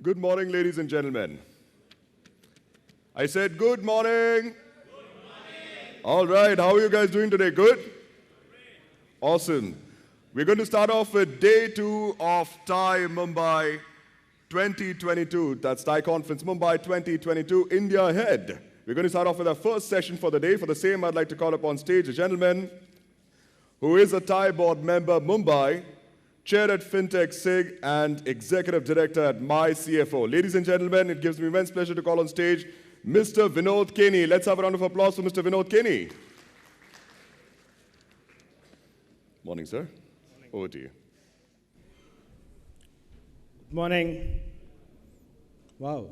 Good morning, ladies and gentlemen. I said good morning. All right, how are you guys doing today? Good? Awesome. We're going to start off with day 2 of TIE Mumbai 2022. That's TIE Conference Mumbai 2022, India Ahead. We're going to start off with our first session for the day. For the same, I'd like to call upon stage a gentleman who is a TIE board member, Mumbai, chair at FinTech SIG, and executive director at MyCFO. Ladies and gentlemen, it gives me immense pleasure to call on stage Mr. Vinod Keni. Let's have a round of applause for Mr. Vinod Keni. Morning, sir. Morning. Over to you. Good morning. Wow.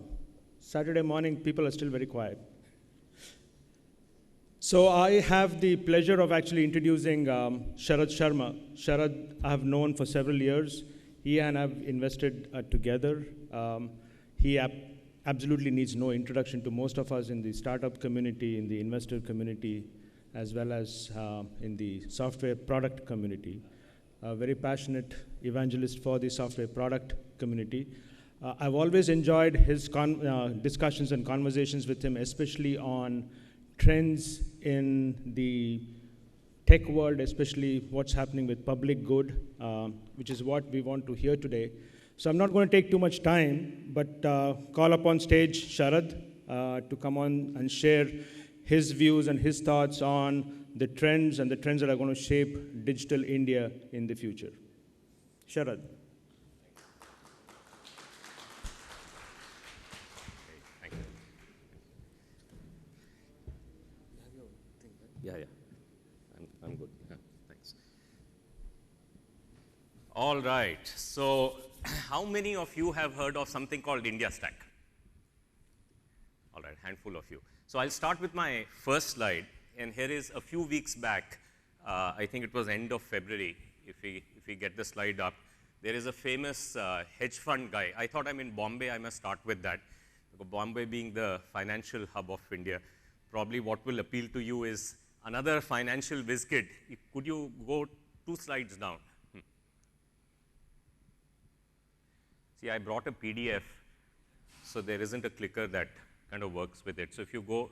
Saturday morning, people are still very quiet. So I have the pleasure of actually introducing Sharad Sharma. Sharad I have known for several years. He and I have invested together. He absolutely needs no introduction to most of us in the startup community, in the investor community, as well as in the software product community. A very passionate evangelist for the software product community. I've always enjoyed his discussions and conversations with him, especially on trends in the tech world, especially what's happening with public good, which is what we want to hear today. So I'm not going to take too much time, but call upon stage Sharad to come on and share his views and his thoughts on the trends that are going to shape digital India in the future. Sharad. Yeah. I'm good. Yeah, thanks. All right. So, how many of you have heard of something called India Stack? All right, handful of you. So, I'll start with my first slide. And here is a few weeks back, I think it was end of February, if we get the slide up. There is a famous hedge fund guy. I thought I'm in Bombay, I must start with that. Because Bombay being the financial hub of India, probably what will appeal to you is another financial whiz kid. Could you go 2 slides down? See, I brought a PDF, so there isn't a clicker that kind of works with it. So if you go,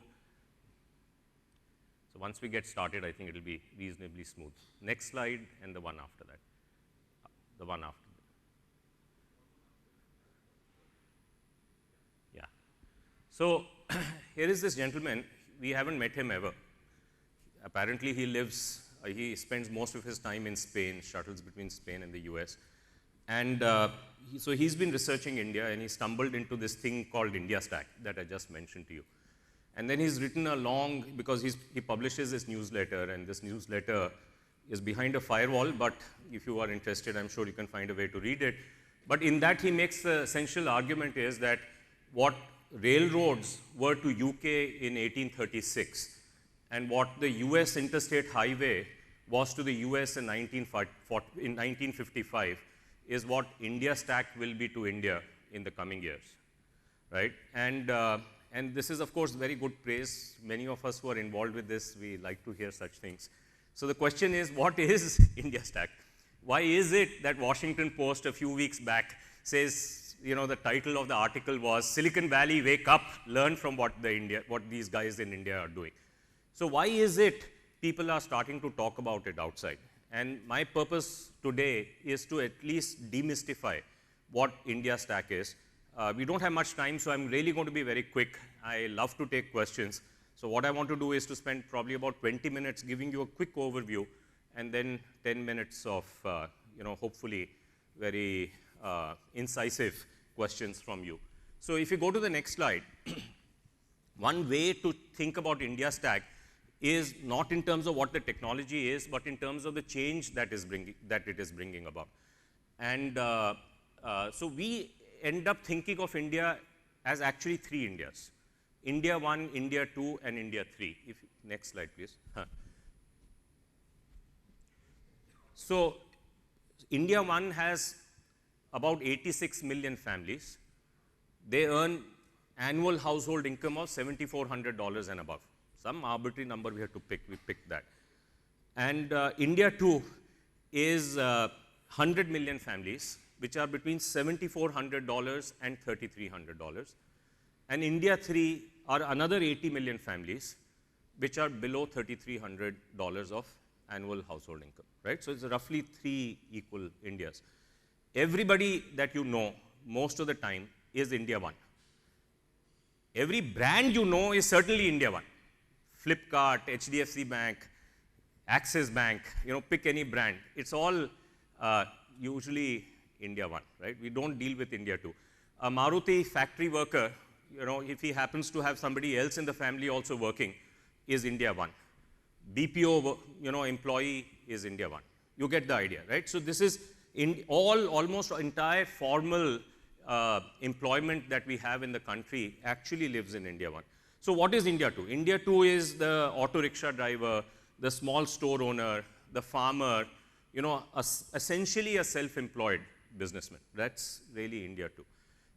so once we get started, I think it'll be reasonably smooth. Next slide and the one after that. The one after that. Yeah. So here is this gentleman. We haven't met him ever. Apparently, he spends most of his time in Spain, shuttles between Spain and the US. And so he's been researching India, and he stumbled into this thing called India Stack that I just mentioned to you. And then he's written a long, because he publishes this newsletter, and this newsletter is behind a firewall, but if you are interested, I'm sure you can find a way to read it. But in that, he makes the essential argument is that what railroads were to UK in 1836, and what the US interstate highway was to the US in 1955 is what India Stack will be to India in the coming years, right? And this is, of course, very good praise. Many of us who are involved with this, we like to hear such things. So the question is, what is India Stack? Why is it that Washington Post a few weeks back says, the title of the article was Silicon Valley, Wake Up, Learn from what these guys in India are doing. So why is it people are starting to talk about it outside? And my purpose today is to at least demystify what India Stack is. We don't have much time, so I'm really going to be very quick. I love to take questions. So what I want to do is to spend probably about 20 minutes giving you a quick overview, and then 10 minutes of, hopefully very incisive questions from you. So if you go to the next slide, one way to think about India Stack is not in terms of what the technology is, but in terms of the change that it is bringing about. And so we end up thinking of India as actually 3 Indias. India 1, India 2, and India 3. Next slide, please. So India 1 has about 86 million families. They earn annual household income of $7,400 and above. Some arbitrary number we have to pick, we picked that. And India 2 is 100 million families. which are between $7,400 and $3,300. And India 3 are another 80 million families, which are below $3,300 of annual household income, right? So it's roughly 3 equal Indias. Everybody that you know, most of the time, is India 1. Every brand you know is certainly India 1. Flipkart, HDFC Bank, Axis Bank, pick any brand. It's all usually India 1, right? We don't deal with India 2. A Maruti factory worker, if he happens to have somebody else in the family also working, is India 1. BPO, employee is India 1. You get the idea, right? So this is almost entire formal employment that we have in the country actually lives in India 1. So what is India 2? India 2 is the auto rickshaw driver, the small store owner, the farmer, essentially a self-employed businessman. That's really India 2.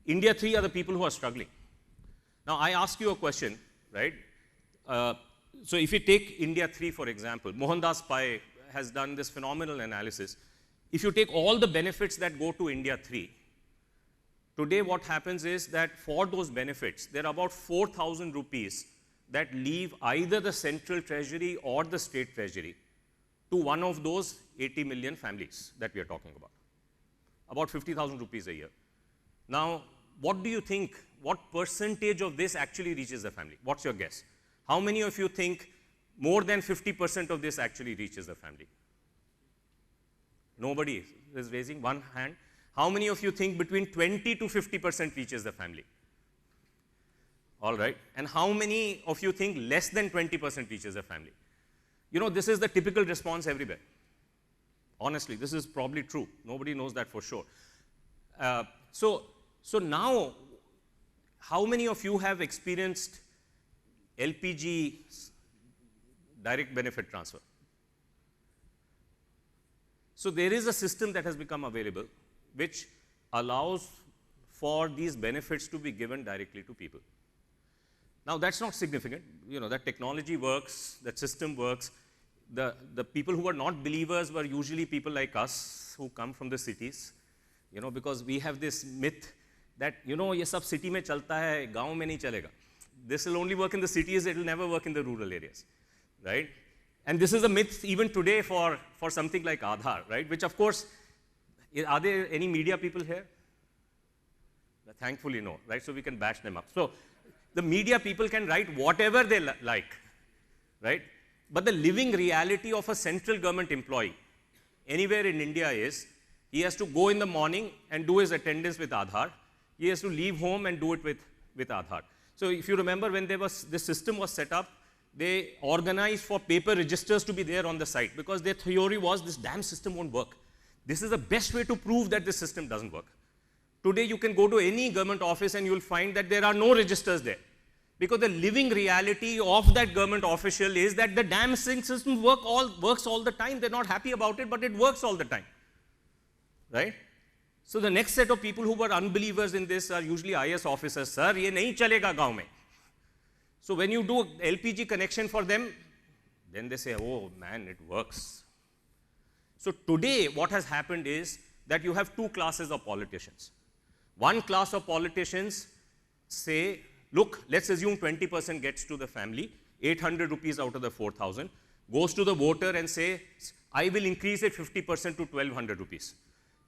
India 3 are the people who are struggling. Now, I ask you a question, right? So if you take India 3, for example, Mohandas Pai has done this phenomenal analysis. If you take all the benefits that go to India 3, today what happens is that for those benefits, there are about 4,000 rupees that leave either the central treasury or the state treasury to one of those 80 million families that we are talking about 50,000 rupees a year. Now, what do you think, what percentage of this actually reaches the family? What's your guess? How many of you think more than 50% of this actually reaches the family? Nobody is raising one hand. How many of you think between 20 to 50% reaches the family? All right. And how many of you think less than 20% reaches the family? This is the typical response everywhere. Honestly, this is probably true. Nobody knows that for sure. So now, how many of you have experienced LPG direct benefit transfer? So there is a system that has become available which allows for these benefits to be given directly to people. Now, that's not significant. That technology works, that system works. The people who are not believers were usually people like us who come from the cities, because we have this myth that, ये सब city में चलता है, गाँव में नहीं चलेगा. This will only work in the cities, it will never work in the rural areas, right? And this is a myth even today for something like Aadhaar, right? Which, of course, are there any media people here? Thankfully, no, right? So we can bash them up. So the media people can write whatever they like, right? But the living reality of a central government employee anywhere in India is he has to go in the morning and do his attendance with Aadhaar. He has to leave home and do it with Aadhaar. So if you remember, when this system was set up, they organized for paper registers to be there on the site because their theory was this damn system won't work. This is the best way to prove that this system doesn't work. Today, you can go to any government office and you will find that there are no registers there. Because the living reality of that government official is that the damn system works all the time. They're not happy about it, but it works all the time. Right? So the next set of people who were unbelievers in this are usually IS officers. Sir, ye nahi chalega gaon mein. So when you do LPG connection for them, then they say, oh man, it works. So today, what has happened is that you have two classes of politicians. One class of politicians say, look, let's assume 20% gets to the family, 800 rupees out of the 4,000, goes to the voter and say, I will increase it 50% to 1,200 rupees.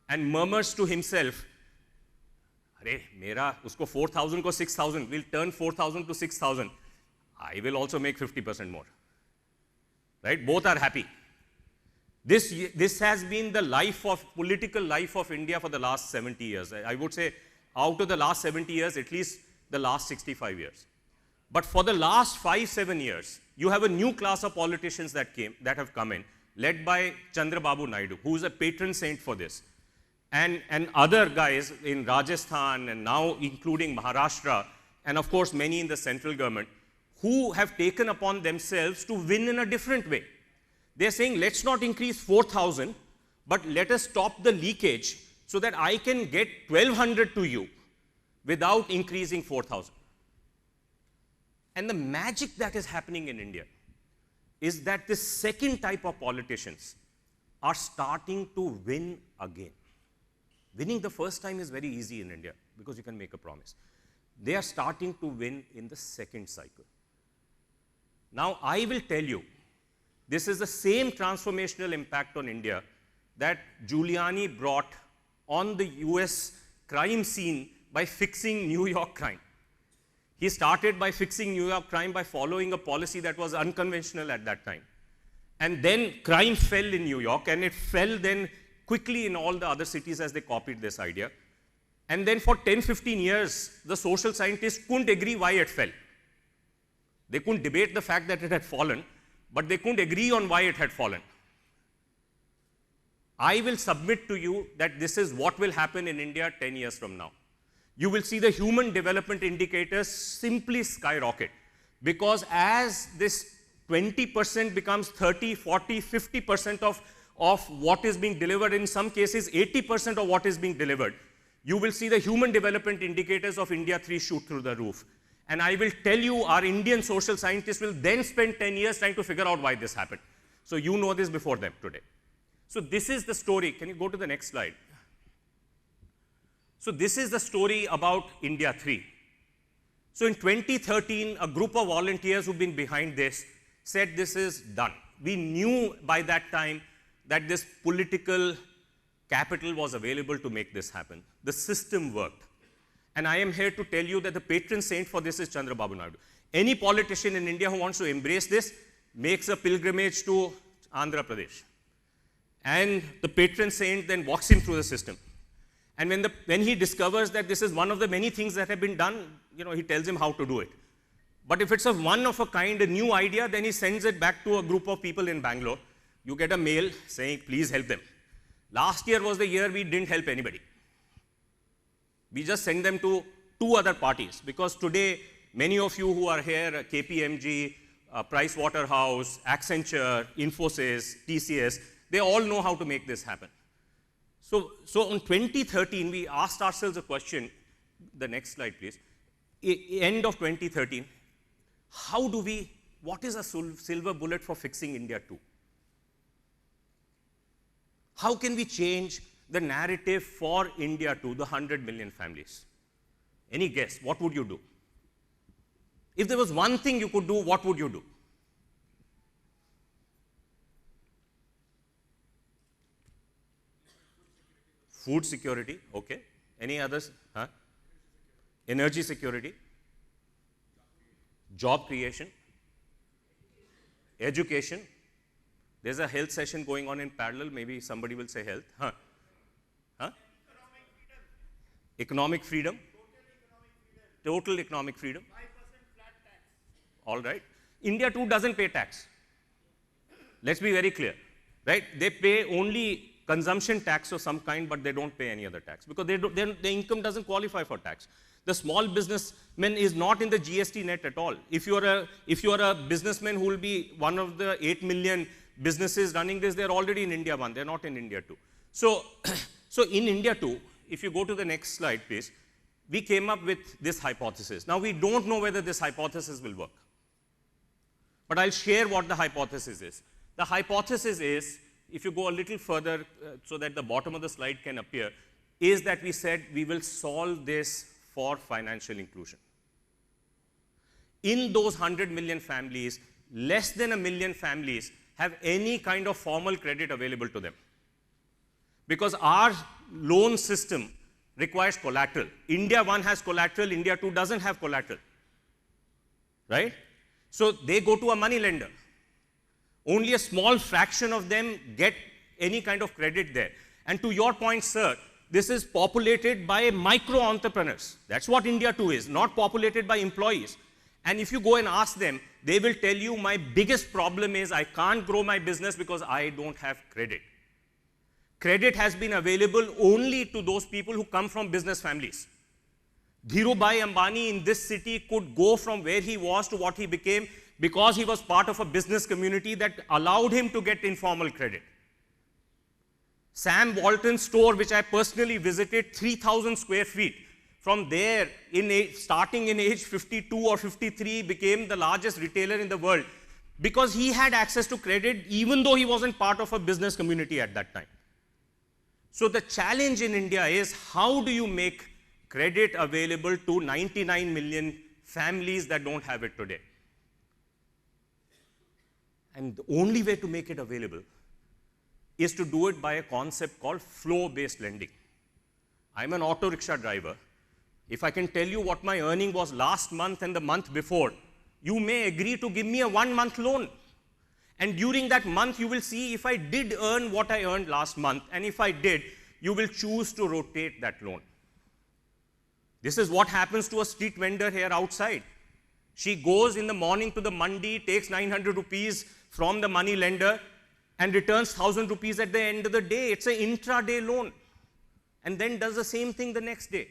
And murmurs to himself, Arey, mera, usko 4,000 ko 6,000, will turn 4,000 to 6,000. I will also make 50% more. Right? Both are happy. This has been the political life of India for the last 70 years. I would say out of the last 70 years, at least the last 65 years. But for the last 5-7 years, you have a new class of politicians that have come in, led by Chandrababu Naidu, who is a patron saint for this. And other guys in Rajasthan and now including Maharashtra, and of course many in the central government, who have taken upon themselves to win in a different way. They're saying, let's not increase 4,000, but let us stop the leakage so that I can get 1,200 to you without increasing 4,000. And the magic that is happening in India is that this second type of politicians are starting to win again. Winning the first time is very easy in India because you can make a promise. They are starting to win in the second cycle. Now, I will tell you, this is the same transformational impact on India that Giuliani brought on the US crime scene by fixing New York crime. He started by fixing New York crime by following a policy that was unconventional at that time. And then crime fell in New York, and it fell then quickly in all the other cities as they copied this idea. And then for 10, 15 years, the social scientists couldn't agree why it fell. They couldn't debate the fact that it had fallen, but they couldn't agree on why it had fallen. I will submit to you that this is what will happen in India 10 years from now. You will see the human development indicators simply skyrocket, because as this 20% becomes 30, 40, 50% of what is being delivered, in some cases 80% of what is being delivered, you will see the human development indicators of India 3 shoot through the roof. And I will tell you, our Indian social scientists will then spend 10 years trying to figure out why this happened. So you know this before them today. So this is the story. Can you go to the next slide? So this is the story about India 3. So in 2013, a group of volunteers who've been behind this said this is done. We knew by that time that this political capital was available to make this happen. The system worked. And I am here to tell you that the patron saint for this is Chandrababu Naidu. Any politician in India who wants to embrace this makes a pilgrimage to Andhra Pradesh. And the patron saint then walks him through the system. And when he discovers that this is one of the many things that have been done, he tells him how to do it. But if it's a one of a kind, a new idea, then he sends it back to a group of people in Bangalore. You get a mail saying, please help them. Last year was the year we didn't help anybody. We just sent them to 2 other parties, because today, many of you who are here, KPMG, Price Waterhouse, Accenture, Infosys, TCS, they all know how to make this happen. So in 2013, we asked ourselves a question. The next slide, please. End of 2013, what is a silver bullet for fixing India 2? How can we change the narrative for India 2, the 100 million families? Any guess? What would you do? If there was one thing you could do, what would you do? Food security, okay. Any others? Huh? Energy security, job creation, education. There's a health session going on in parallel. Maybe somebody will say health. Huh? Huh? Economic freedom. Total economic freedom. 5% flat tax. All right. India too doesn't pay tax. Let's be very clear, right? They pay only consumption tax of some kind, but they don't pay any other tax because their income doesn't qualify for tax. The small businessman is not in the GST net at all. If you are a businessman who will be one of the 8 million businesses running this, they're already in India 1. They're not in India 2. So in India 2, if you go to the next slide, please, we came up with this hypothesis. Now, we don't know whether this hypothesis will work. But I'll share what the hypothesis is. The hypothesis is, if you go a little further so that the bottom of the slide can appear, is that we said we will solve this for financial inclusion. In those 100 million families, less than 1 million families have any kind of formal credit available to them. Because our loan system requires collateral. India 1 has collateral, India 2 doesn't have collateral. Right? So they go to a money lender. Only a small fraction of them get any kind of credit there. And to your point, sir, this is populated by micro entrepreneurs. That's what India 2 is, not populated by employees. And if you go and ask them, they will tell you, my biggest problem is I can't grow my business because I don't have credit. Credit has been available only to those people who come from business families. Dhirubhai Ambani in this city could go from where he was to what he became because he was part of a business community that allowed him to get informal credit. Sam Walton's store, which I personally visited, 3,000 square feet. From there, starting in age 52 or 53, became the largest retailer in the world because he had access to credit even though he wasn't part of a business community at that time. So the challenge in India is, how do you make credit available to 99 million families that don't have it today? And the only way to make it available is to do it by a concept called flow-based lending. I'm an auto rickshaw driver. If I can tell you what my earning was last month and the month before, you may agree to give me a 1-month loan. And during that month, you will see if I did earn what I earned last month, and if I did, you will choose to rotate that loan. This is what happens to a street vendor here outside. She goes in the morning to the mandi, takes 900 rupees from the money lender, and returns 1,000 rupees at the end of the day. It's an intraday loan. And then does the same thing the next day.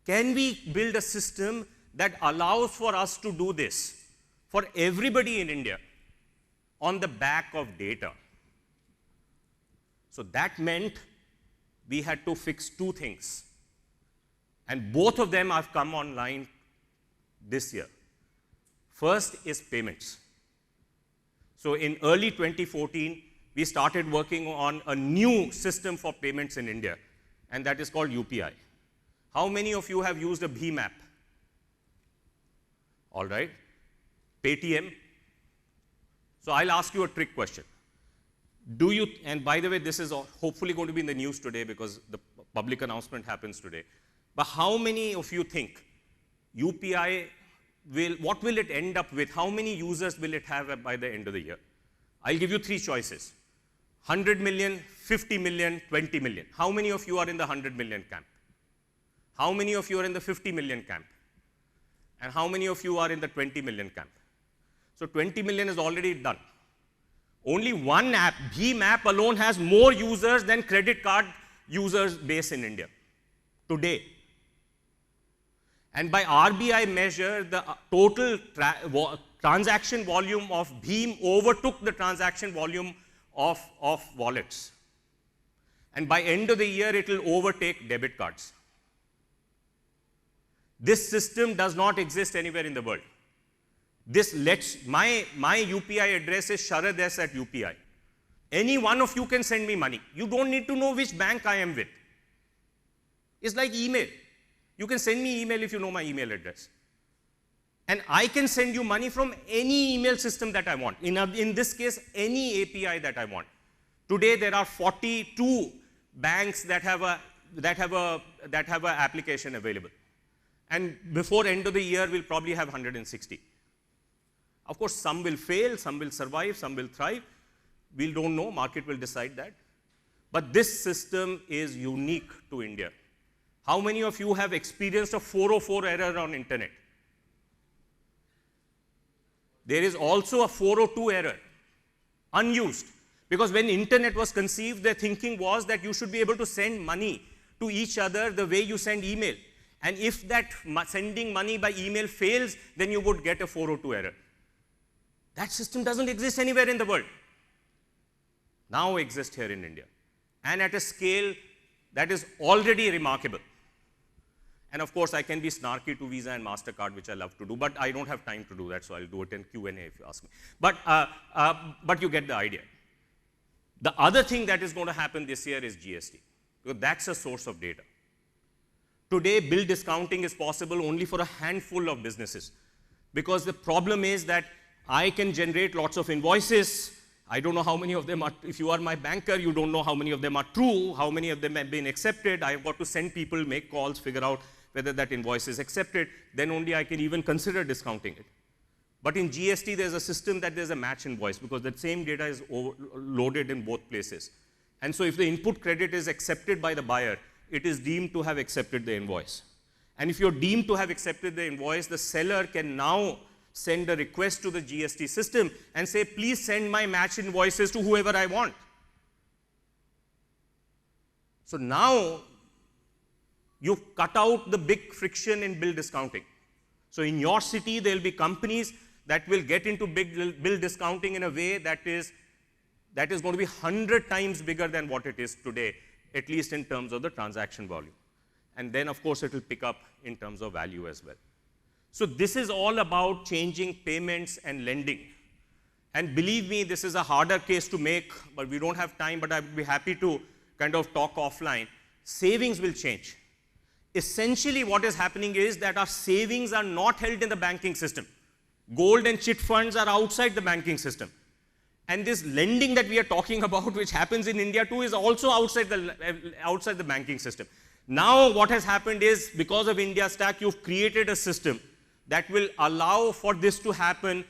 Can we build a system that allows for us to do this for everybody in India on the back of data? So that meant we had to fix two things. And both of them have come online this year. First is payments. So in early 2014, we started working on a new system for payments in India, and that is called UPI. How many of you have used a Bheem app? All right. Paytm. So I'll ask you a trick question. Do you, and by the way, this is hopefully going to be in the news today because the public announcement happens today. But how many of you think UPI what will it end up with? How many users will it have by the end of the year? I'll give you three choices. 100 million, 50 million, 20 million. How many of you are in the 100 million camp? How many of you are in the 50 million camp? And how many of you are in the 20 million camp? So 20 million is already done. Only one app, Bheem app alone, has more users than credit card users base in India today. And by RBI measure, the total transaction volume of Bheem overtook the transaction volume of wallets. And by end of the year, it will overtake debit cards. This system does not exist anywhere in the world. This lets, my UPI address is sharad@UPI. Any one of you can send me money. You don't need to know which bank I am with. It's like email. You can send me email if you know my email address. And I can send you money from any email system that I want. In this case, any API that I want. Today, there are 42 banks that have a application available. And before end of the year, we'll probably have 160. Of course, some will fail, some will survive, some will thrive. We don't know, market will decide that. But this system is unique to India. How many of you have experienced a 404 error on internet? There is also a 402 error, unused. Because when internet was conceived, their thinking was that you should be able to send money to each other the way you send email. And if that sending money by email fails, then you would get a 402 error. That system doesn't exist anywhere in the world. Now exists here in India. And at a scale that is already remarkable. And of course, I can be snarky to Visa and MasterCard, which I love to do, but I don't have time to do that, so I'll do it in Q&A if you ask me. But you get the idea. The other thing that is going to happen this year is GST, because that's a source of data. Today, bill discounting is possible only for a handful of businesses, because the problem is that I can generate lots of invoices. I don't know how many of them are, if you are my banker, you don't know how many of them are true, how many of them have been accepted. I've got to send people, make calls, figure out whether that invoice is accepted. Then only I can even consider discounting it. But in GST, there's a system that there's a match invoice, because that same data is loaded in both places. And so if the input credit is accepted by the buyer, it is deemed to have accepted the invoice. And if you're deemed to have accepted the invoice, the seller can now send a request to the GST system and say, please send my match invoices to whoever I want. So now, you've cut out the big friction in bill discounting. So in your city, there'll be companies that will get into big bill discounting in a way that is going to be 100 times bigger than what it is today, at least in terms of the transaction volume. And then, of course, it will pick up in terms of value as well. So this is all about changing payments and lending. And believe me, this is a harder case to make, but we don't have time, but I would be happy to kind of talk offline, savings will change. Essentially what is happening is that our savings are not held in the banking system. Gold and chit funds are outside the banking system. And this lending that we are talking about, which happens in India too, is also outside the banking system. Now what has happened is, because of India Stack, you've created a system that will allow for this to happen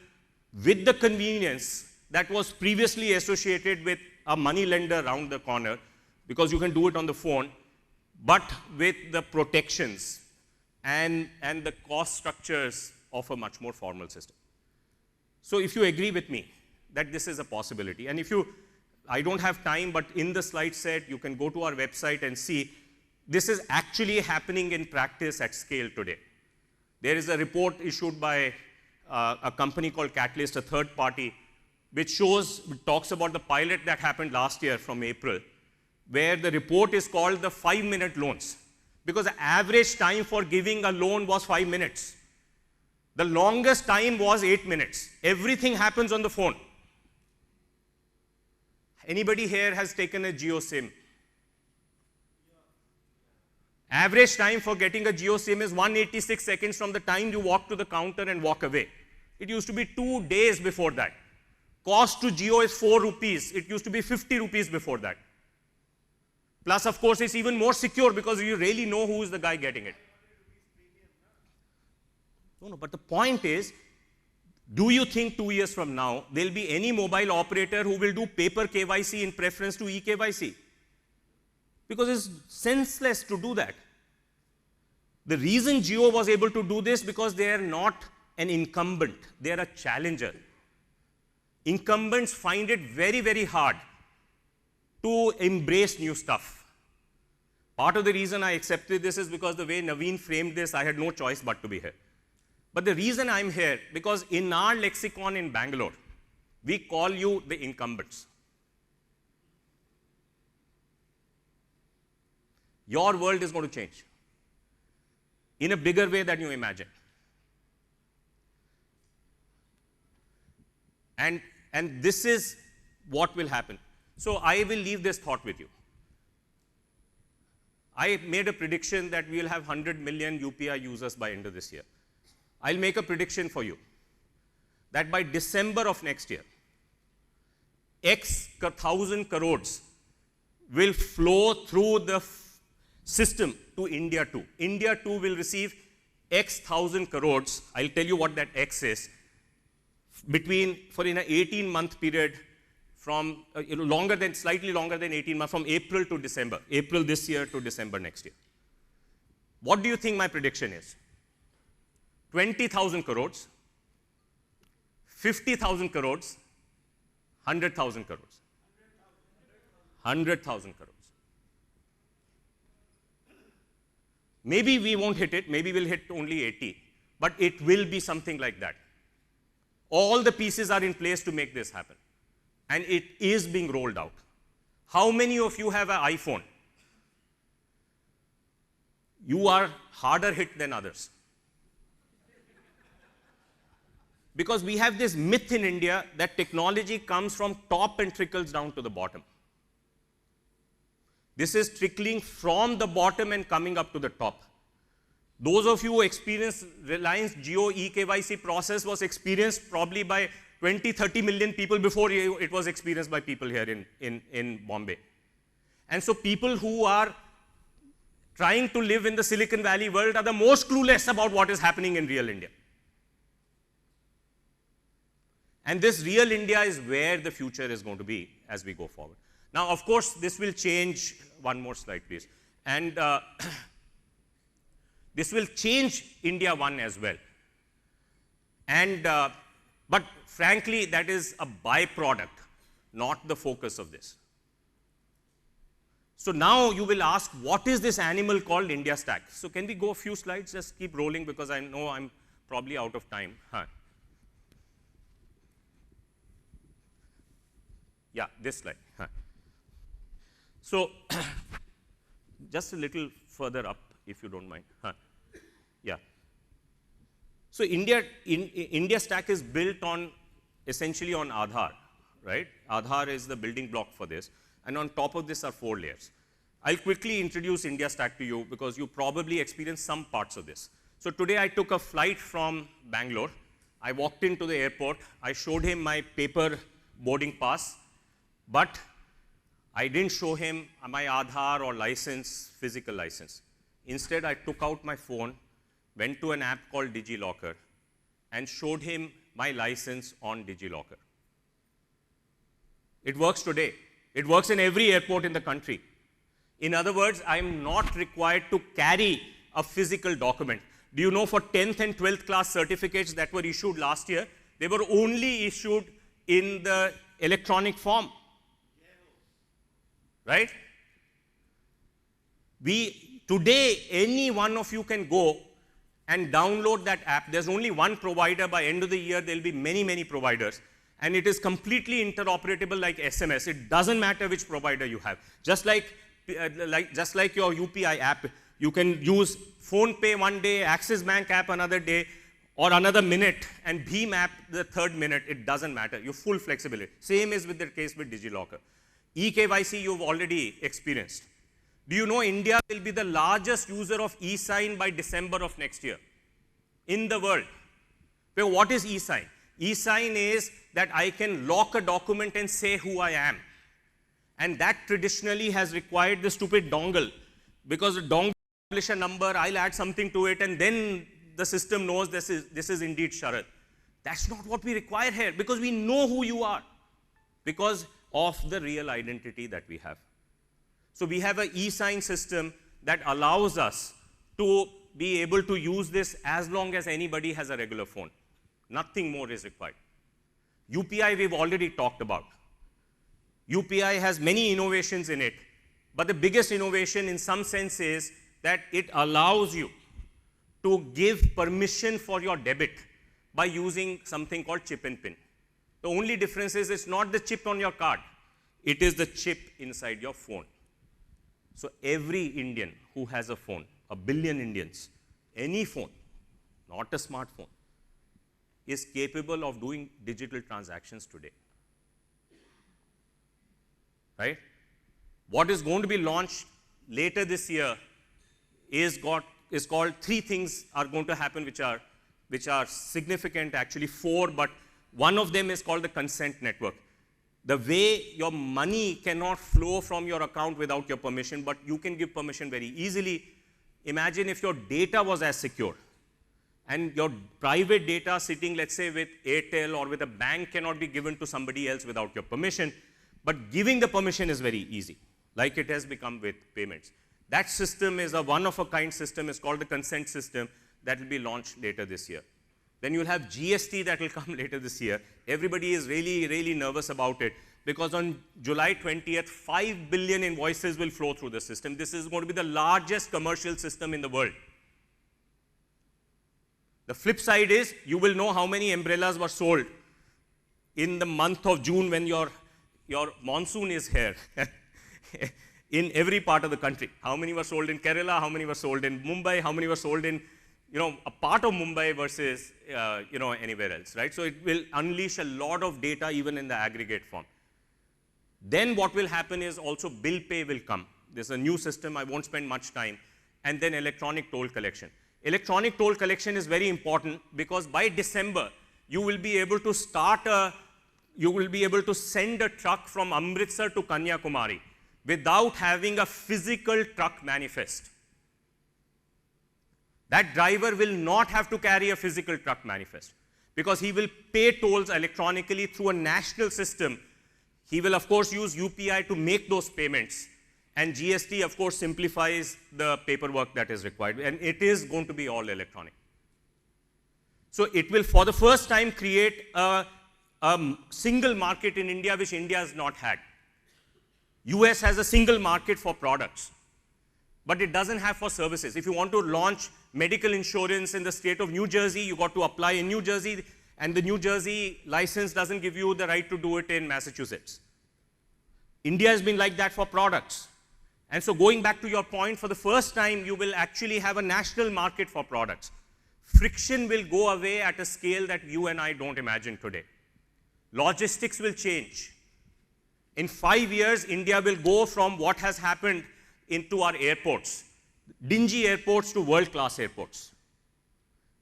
with the convenience that was previously associated with a money lender around the corner, because you can do it on the phone, but with the protections and the cost structures of a much more formal system. So if you agree with me that this is a possibility, and if you, I don't have time, but in the slide set, you can go to our website and see this is actually happening in practice at scale today. There is a report issued by a company called Catalyst, a third party, which talks about the pilot that happened last year from April, where the report is called the 5-minute loans, because the average time for giving a loan was 5 minutes. The longest time was 8 minutes. Everything happens on the phone. Anybody here has taken a Jio SIM? Average time for getting a Jio SIM is 186 seconds from the time you walk to the counter and walk away. It used to be 2 days before that. Cost to Jio is 4 rupees. It used to be 50 rupees before that. Plus, of course, it's even more secure because you really know who is the guy getting it. No, but the point is, do you think 2 years from now, there'll be any mobile operator who will do paper KYC in preference to eKYC? Because it's senseless to do that. The reason Jio was able to do this, because they are not an incumbent, they are a challenger. Incumbents find it very, very hard to embrace new stuff. Part of the reason I accepted this is because the way Naveen framed this, I had no choice but to be here. But the reason I'm here, because in our lexicon in Bangalore, we call you the incumbents. Your world is going to change in a bigger way than you imagine. And this is what will happen. So I will leave this thought with you. I made a prediction that we will have 100 million UPI users by end of this year. I'll make a prediction for you that by December of next year, X 1,000 crores will flow through the system to India 2. India 2 will receive X 1,000 crores. I'll tell you what that X is. For in an 18-month period, from slightly longer than 18 months, from April to December, April this year to December next year. What do you think my prediction is? 20,000 crores, 50,000 crores, 100,000 crores. 100,000 crores. Maybe we won't hit it, maybe we'll hit only 80, but it will be something like that. All the pieces are in place to make this happen. And it is being rolled out. How many of you have an iPhone? You are harder hit than others. Because we have this myth in India that technology comes from top and trickles down to the bottom. This is trickling from the bottom and coming up to the top. Those of you who experienced Reliance Jio eKYC process was experienced probably by 20, 30 million people before it was experienced by people here in Bombay. And so people who are trying to live in the Silicon Valley world are the most clueless about what is happening in real India. And this real India is where the future is going to be as we go forward. Now, of course, this will change. One more slide, please. And this will change India 1 as well. And, but frankly, that is a byproduct, not the focus of this. So now you will ask, what is this animal called India Stack? So can we go a few slides? Just keep rolling because I know I'm probably out of time. Yeah, this slide. So just a little further up, if you don't mind. Yeah. So India Stack is built on, essentially on Aadhaar, right? Aadhaar is the building block for this. And on top of this are 4 layers. I'll quickly introduce India Stack to you because you probably experienced some parts of this. So today I took a flight from Bangalore. I walked into the airport. I showed him my paper boarding pass, but I didn't show him my Aadhaar or license, physical license. Instead, I took out my phone, went to an app called DigiLocker, and showed him my license on DigiLocker. It works today. It works in every airport in the country. In other words, I'm not required to carry a physical document. Do you know for 10th and 12th class certificates that were issued last year, they were only issued in the electronic form? Right? Today, any one of you can go and download that app. There's only one provider. By end of the year, there'll be many, many providers. And it is completely interoperable like SMS. It doesn't matter which provider you have. Just like your UPI app, you can use PhonePe one day, Axis Bank app another day, or another minute, and Bheem app the third minute. It doesn't matter. You have full flexibility. Same is with the case with DigiLocker. eKYC you've already experienced. Do you know India will be the largest user of eSign by December of next year in the world? Well, what is eSign? eSign is that I can lock a document and say who I am. And that traditionally has required the stupid dongle, because the dongle publish a number, I'll add something to it, and then the system knows this is indeed Sharad. That's not what we require here, because we know who you are, because of the real identity that we have. So we have an eSign system that allows us to be able to use this as long as anybody has a regular phone. Nothing more is required. UPI we've already talked about. UPI has many innovations in it, but the biggest innovation in some sense is that it allows you to give permission for your debit by using something called chip and pin. The only difference is it's not the chip on your card, it is the chip inside your phone. So every Indian who has a phone, 1 billion Indians, any phone, not a smartphone, is capable of doing digital transactions today. Right? What is going to be launched later this year is called, 3 things are going to happen which are significant, actually 4, but one of them is called the consent network. The way your money cannot flow from your account without your permission, but you can give permission very easily. Imagine if your data was as secure, and your private data sitting, let's say, with Airtel or with a bank cannot be given to somebody else without your permission. But giving the permission is very easy, like it has become with payments. That system is a one-of-a-kind system. It's called the consent system that will be launched later this year. Then you'll have GST that will come later this year. Everybody is really, really nervous about it because on July 20th, 5 billion invoices will flow through the system. This is going to be the largest commercial system in the world. The flip side is you will know how many umbrellas were sold in the month of June when your monsoon is here in every part of the country. How many were sold in Kerala, how many were sold in Mumbai, how many were sold in a part of Mumbai versus anywhere else, right? So it will unleash a lot of data even in the aggregate form. Then what will happen is also bill pay will come. There's a new system, I won't spend much time, and then electronic toll collection. Electronic toll collection is very important because by December, you will be able to send a truck from Amritsar to Kanyakumari without having a physical truck manifest. That driver will not have to carry a physical truck manifest because he will pay tolls electronically through a national system. He will, of course, use UPI to make those payments. And GST, of course, simplifies the paperwork that is required. And it is going to be all electronic. So it will, for the first time, create a single market in India, which India has not had. US has a single market for products, but it doesn't have for services. If you want to launch medical insurance in the state of New Jersey, you got to apply in New Jersey, and the New Jersey license doesn't give you the right to do it in Massachusetts. India has been like that for products. And so going back to your point, for the first time, you will actually have a national market for products. Friction will go away at a scale that you and I don't imagine today. Logistics will change. In 5 years, India will go from what has happened into our airports, dingy airports to world-class airports.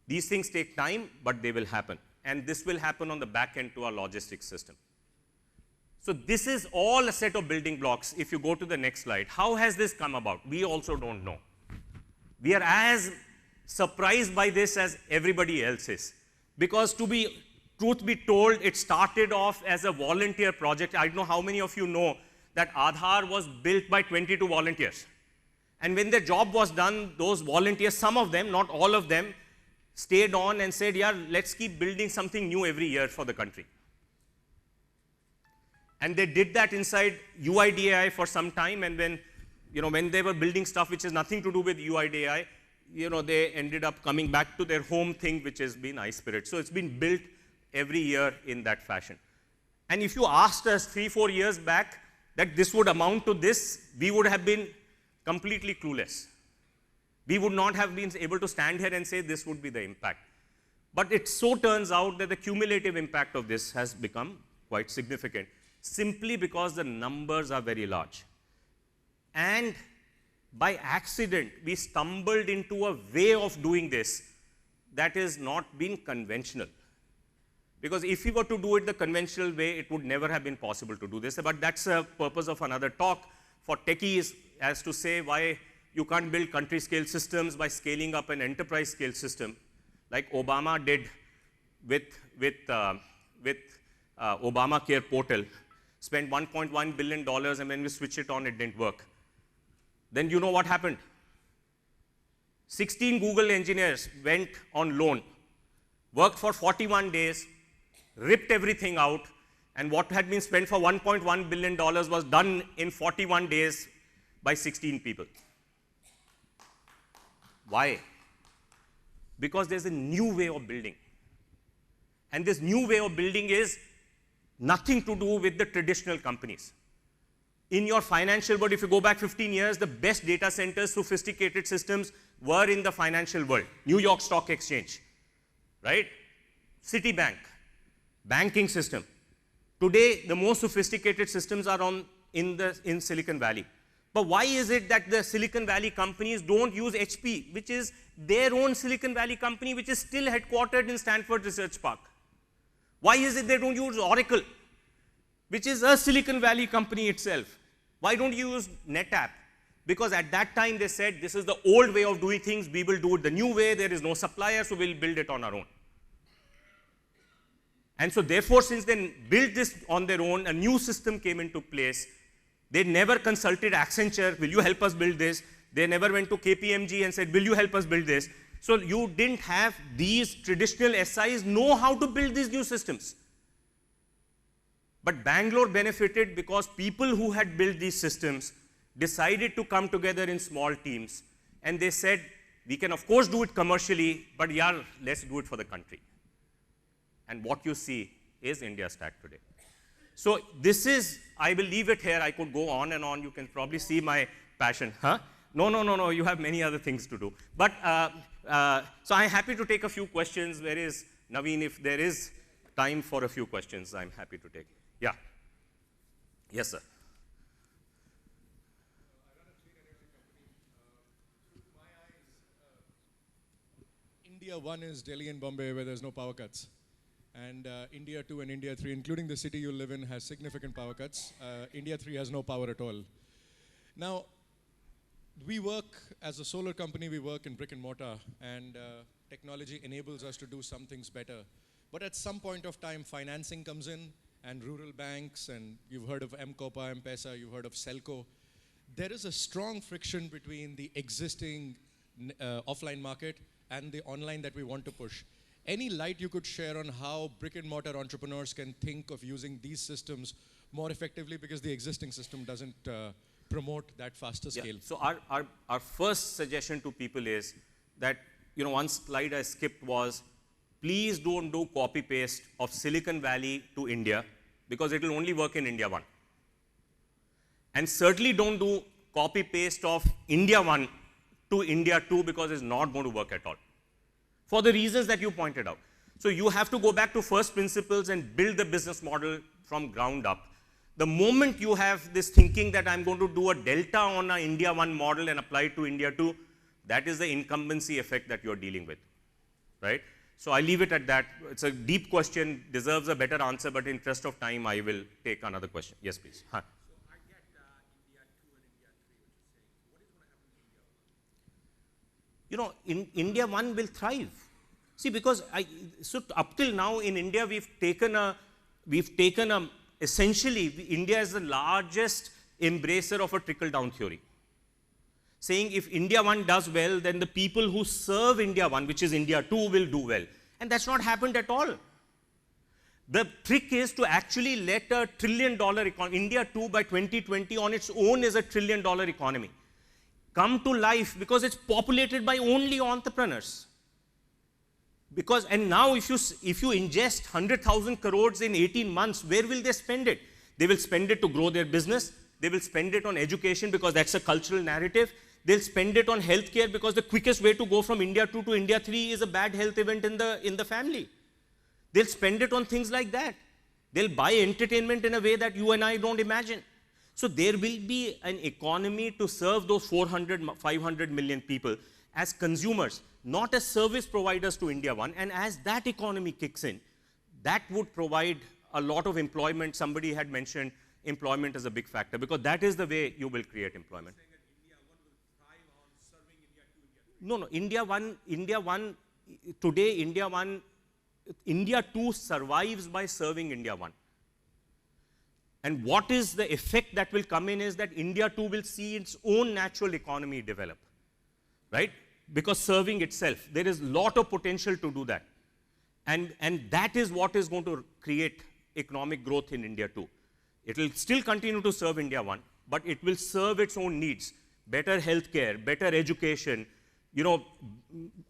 These things take time, but they will happen. And this will happen on the back end to our logistics system. So this is all a set of building blocks. If you go to the next slide, how has this come about? We also don't know. We are as surprised by this as everybody else is. Because truth be told, it started off as a volunteer project. I don't know how many of you know that Aadhaar was built by 22 volunteers. And when their job was done, those volunteers, some of them, not all of them, stayed on and said, yeah, let's keep building something new every year for the country. And they did that inside UIDAI for some time, and when they were building stuff which has nothing to do with UIDAI, they ended up coming back to their home thing, which has been iSpirit. So it's been built every year in that fashion. And if you asked us 3-4 years back that this would amount to this, we would have been completely clueless. We would not have been able to stand here and say this would be the impact. But it so turns out that the cumulative impact of this has become quite significant, simply because the numbers are very large. And by accident, we stumbled into a way of doing this that is not being conventional. Because if we were to do it the conventional way, it would never have been possible to do this. But that's a purpose of another talk for techies, as to say why you can't build country-scale systems by scaling up an enterprise-scale system, like Obama did with Obamacare portal. Spent $1.1 billion, and when we switched it on, it didn't work. Then you know what happened? 16 Google engineers went on loan, worked for 41 days, ripped everything out, and what had been spent for $1.1 billion was done in 41 days by 16 people. Why? Because there's a new way of building. And this new way of building is nothing to do with the traditional companies. In your financial world, if you go back 15 years, the best data centers, sophisticated systems were in the financial world. New York Stock Exchange, right? Citibank, banking system. Today, the most sophisticated systems are in Silicon Valley. But why is it that the Silicon Valley companies don't use HP, which is their own Silicon Valley company, which is still headquartered in Stanford Research Park? Why is it they don't use Oracle, which is a Silicon Valley company itself? Why don't you use NetApp? Because at that time they said, this is the old way of doing things, we will do it the new way, there is no supplier, so we'll build it on our own. And so therefore, since they built this on their own, a new system came into place. They never consulted Accenture, will you help us build this? They never went to KPMG and said, will you help us build this? So you didn't have these traditional SIs know how to build these new systems. But Bangalore benefited because people who had built these systems decided to come together in small teams. And they said, we can of course do it commercially, but yeah, let's do it for the country. And what you see is India Stack today. So this is, I will leave it here. I could go on and on. You can probably see my passion. Huh? No, you have many other things to do. But, so I'm happy to take a few questions. Where is Naveen? If there is time for a few questions, I'm happy to take. Yeah. Yes, sir. India 1 is Delhi and Bombay, where there's no power cuts. And India 2 and India 3, including the city you live in, has significant power cuts. India 3 has no power at all. Now, we work, as a solar company, we work in brick and mortar, and technology enables us to do some things better. But at some point of time, financing comes in, and rural banks, and you've heard of M-Copa, M-Pesa, you've heard of Selco. There is a strong friction between the existing offline market and the online that we want to push. Any light you could share on how brick and mortar entrepreneurs can think of using these systems more effectively, because the existing system doesn't promote that faster scale? So our first suggestion to people is that, one slide I skipped was, please don't do copy-paste of Silicon Valley to India, because it will only work in India 1. And certainly don't do copy-paste of India 1 to India 2, because it's not going to work at all, for the reasons that you pointed out. So you have to go back to first principles and build the business model from ground up. The moment you have this thinking that I'm going to do a delta on an India 1 model and apply it to India 2, that is the incumbency effect that you're dealing with, right? So I leave it at that. It's a deep question, deserves a better answer, but in interest of time, I will take another question. Yes, please. Huh. So I get India 2 and India 3, what is going to happen to India 1? You know, India 1 will thrive. See, because so up till now in India, we've taken a essentially, India is the largest embracer of a trickle-down theory. Saying if India 1 does well, then the people who serve India 1, which is India 2, will do well. And that's not happened at all. The trick is to actually let a $1 trillion economy, India 2 by 2020 on its own is a $1 trillion economy, come to life because it's populated by only entrepreneurs. Because, and now if you ingest 100,000 crores in 18 months, where will they spend it? They will spend it to grow their business. They will spend it on education because that's a cultural narrative. They'll spend it on healthcare because the quickest way to go from India 2 to India 3 is a bad health event in the family. They'll spend it on things like that. They'll buy entertainment in a way that you and I don't imagine. So there will be an economy to serve those 400, 500 million people as consumers, not as service providers to India 1. And as that economy kicks in, that would provide a lot of employment. Somebody had mentioned employment is a big factor because that is the way you will create employment. Saying that India 1 will thrive on serving India 2, India 3. No, India 1, today India 1, India 2 survives by serving India 1. And what is the effect that will come in is that India 2 will see its own natural economy develop, right? Because serving itself, there is a lot of potential to do that. And that is what is going to create economic growth in India 2. It will still continue to serve India 1, but it will serve its own needs. Better healthcare, better education, you know,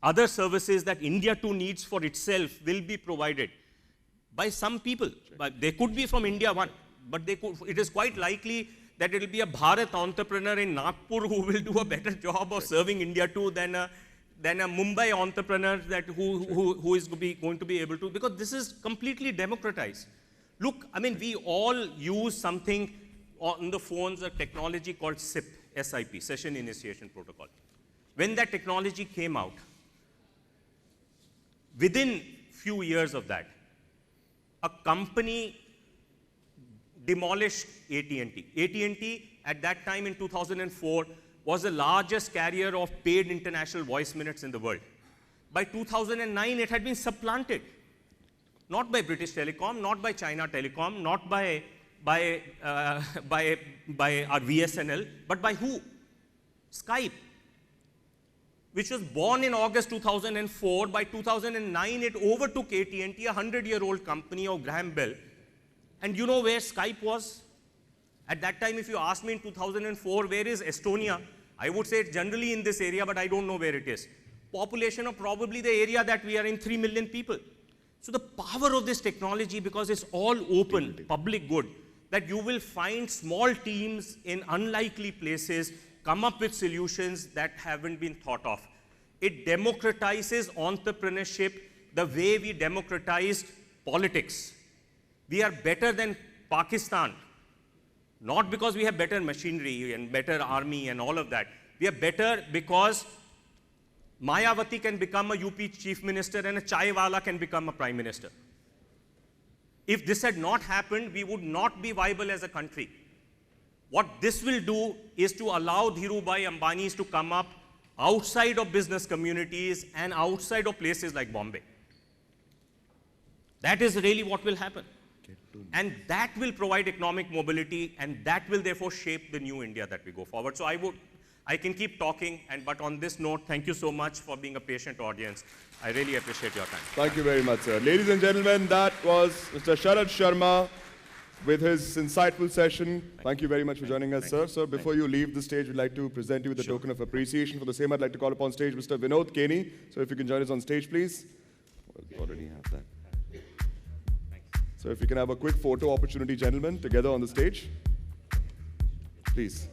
other services that India 2 needs for itself will be provided by some people. But they could be from India 1, but it is quite likely that it will be a Bharat entrepreneur in Nagpur who will do a better job of serving India 2 than a Mumbai entrepreneur who is going to be able to, because this is completely democratized. Look, I mean, we all use something on the phones, a technology called SIP, SIP, Session Initiation Protocol. When that technology came out, within few years of that, a company demolished AT&T. AT&T at that time in 2004 was the largest carrier of paid international voice minutes in the world. By 2009, it had been supplanted. Not by British Telecom, not by China Telecom, not by our VSNL, but by who? Skype, which was born in August 2004. By 2009, it overtook AT&T, a 100-year-old company of Graham Bell. And you know where Skype was? At that time, if you asked me in 2004, where is Estonia? I would say it's generally in this area, but I don't know where it is. Population of probably the area that we are in, 3 million people. So the power of this technology, because it's all open, public good, that you will find small teams in unlikely places come up with solutions that haven't been thought of. It democratizes entrepreneurship the way we democratized politics. We are better than Pakistan, not because we have better machinery and better army and all of that. We are better because Mayawati can become a UP chief minister and a chai wala can become a prime minister. If this had not happened, we would not be viable as a country. What this will do is to allow Dhirubhai Ambanis to come up outside of business communities and outside of places like Bombay. That is really what will happen. And that will provide economic mobility, and that will therefore shape the new India that we go forward. So I can keep talking, but on this note, thank you so much for being a patient audience. I really appreciate your time. Thank you very much, sir. Ladies and gentlemen, that was Mr. Sharad Sharma with his insightful session. Thank you very much for joining us, sir. Sir, before you leave the stage, we'd like to present you with a token of appreciation. For the same, I'd like to call upon stage Mr. Vinod Keni. So if you can join us on stage, please. We already have that. So if you can have a quick photo opportunity, gentlemen, together on the stage. Please.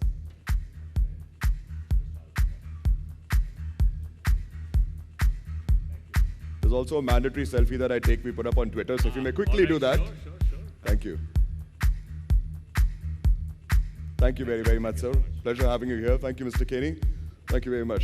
There's also a mandatory selfie that I take, we put up on Twitter. So if you may quickly do that. Sure. Thank you. Thank you very, very much, sir. Pleasure having you here. Thank you, Mr. Kenny. Thank you very much.